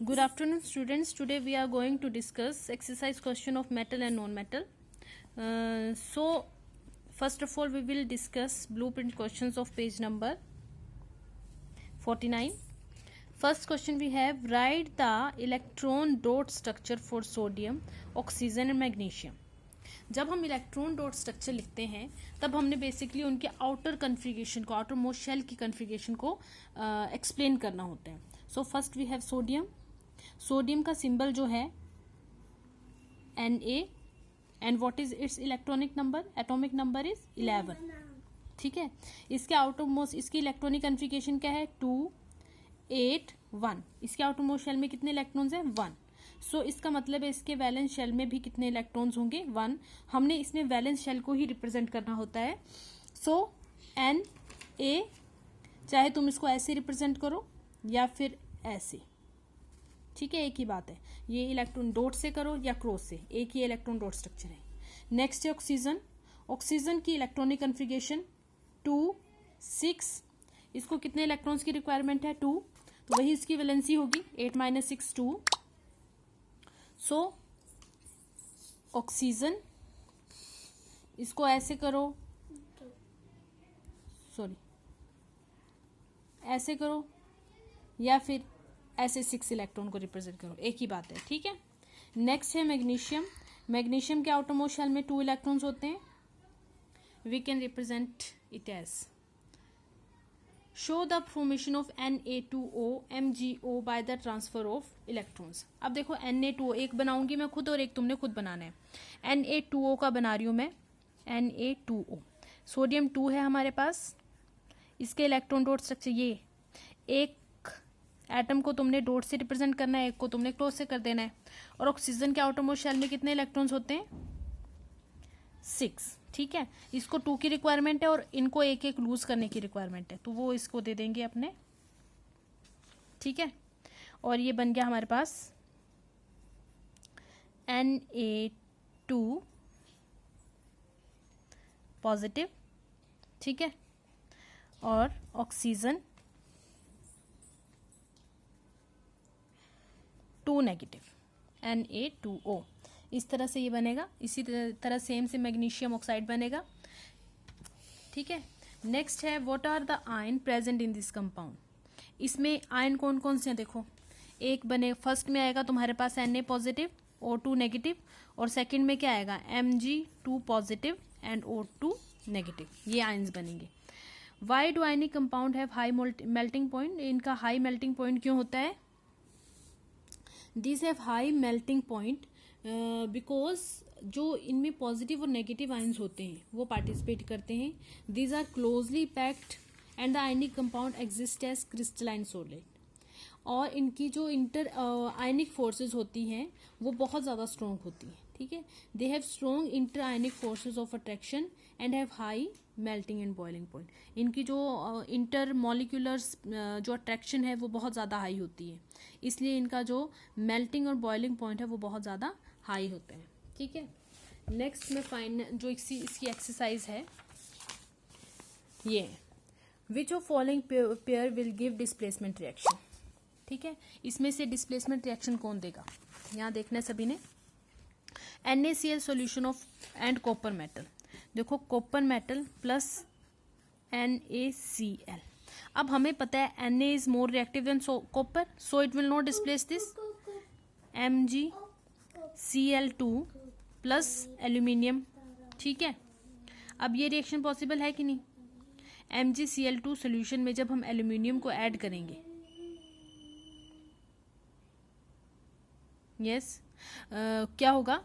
Good afternoon, students. Today we are going to discuss exercise question of metal and non-metal. So, first of all, we will discuss blueprint questions of page number 49. First question we have, write the electron dot structure for sodium, oxygen and magnesium. जब हम electron dot structure लिखते हैं तब हमने basically उनके outer configuration को, outermost shell की configuration को एक्सप्लेन करना होता है. So first we have sodium. Sodium का सिंबल जो है Na and what is its electronic number, atomic number is 11. ठीक है. इसके आउटर मोस्ट, इसकी इलेक्ट्रॉनिक कन्फिगरेशन क्या है, 2 8 1. इसके आउटर मोस्ट शेल में कितने इलेक्ट्रॉन्स हैं, 1. सो इसका मतलब है इसके वैलेंस शेल में भी कितने इलेक्ट्रॉन्स होंगे, 1. हमने इसमें वैलेंस शेल को ही रिप्रेजेंट करना होता है. सो Na, चाहे तुम इसको ऐसे रिप्रेजेंट करो या फिर ऐसे, ठीक है, एक ही बात है. ये इलेक्ट्रॉन डॉट से करो या क्रॉस से, एक ही इलेक्ट्रॉन डॉट स्ट्रक्चर है. नेक्स्ट है ऑक्सीजन. ऑक्सीजन की इलेक्ट्रॉनिक कन्फिगरेशन 2 6. इसको कितने इलेक्ट्रॉन्स की रिक्वायरमेंट है, 2. तो वही इसकी वैलेंसी होगी 8 - 6 2. सो ऑक्सीजन, इसको ऐसे करो, सॉरी ऐसे करो या फिर ऐसे 6 इलेक्ट्रॉन को रिप्रेजेंट करो, एक ही बात है. ठीक है. नेक्स्ट है मैग्नीशियम. मैग्नीशियम के आउटरमोस्ट शेल में 2 इलेक्ट्रॉन्स होते हैं. We can represent it as, show the formation of Na2O MgO by the transfer of electrons. अब देखो Na2O एक बनाऊंगी मैं खुद और एक तुमने खुद बनाना है. Na2O का बना रही हूं मैं, Na2O. सोडियम 2 है हमारे पास. इसके इलेक्ट्रॉन डॉट स्ट्रक्चर, ये एक एटम को तुमने डॉट से रिप्रेजेंट करना है, एक को तुमने क्रॉस से कर देना है. और ऑक्सीजन के आउटरमोस्ट शेल में कितने इलेक्ट्रॉन्स होते हैं, 6. ठीक है. इसको 2 की रिक्वायरमेंट है और इनको एक एक लूज करने की रिक्वायरमेंट है, तो वो इसको दे देंगे अपने. ठीक है. और ये बन गया हमारे पास Na2 पॉजिटिव. ठीक है. और ऑक्सीजन 2 नेगेटिव, Na2O. इस तरह से ये बनेगा. इसी तरह सेम से मैग्नीशियम ऑक्साइड बनेगा. ठीक है. नेक्स्ट है, what are the ion present in this compound. इसमें आयन कौन कौन से हैं देखो. एक बने, फर्स्ट में आएगा तुम्हारे पास Na पॉजिटिव, O2 नेगेटिव. और सेकंड में क्या आएगा, Mg2 positive and O2 negative. ये आयन्स बनेंगे. Why do ionic compound have high melting point. इनका हाई मेल्टिंग पॉइंट क्यों होता है, these have high melting point because जो इनमें पॉजिटिव और नेगेटिव आयंस होते हैं वो पार्टिसिपेट करते हैं. these are closely packed and the ionic compound exist as crystalline solid. और इनकी जो इंटर आयनिक फोर्सेस होती हैं वो बहुत ज़्यादा स्ट्रॉन्ग होती हैं. ठीक है. They have strong inter ionic forces of attraction and have high melting and boiling point. इनकी जो इंटर मॉलिक्यूलर्स जो अट्रैक्शन है वो बहुत ज़्यादा हाई होती है, इसलिए इनका जो मेल्टिंग और बॉइलिंग पॉइंट है वो बहुत ज़्यादा हाई होते हैं. ठीक है. नेक्स्ट में जो इसकी एक्सरसाइज है ये, which of following pair will give displacement reaction. ठीक है. इसमें से डिस्प्लेसमेंट रिएक्शन कौन देगा, यहाँ देखना है सभी ने. NaCl solution of and copper metal. देखो कॉपर मेटल प्लस NaCl. अब हमें पता है Na is more reactive than copper, so it will not displace this. MgCl2 plus aluminium. ठीक है. अब ये रिएक्शन पॉसिबल है कि नहीं. MgCl2 सोल्यूशन में जब हम एल्यूमिनियम को ऐड करेंगे, यस क्या होगा,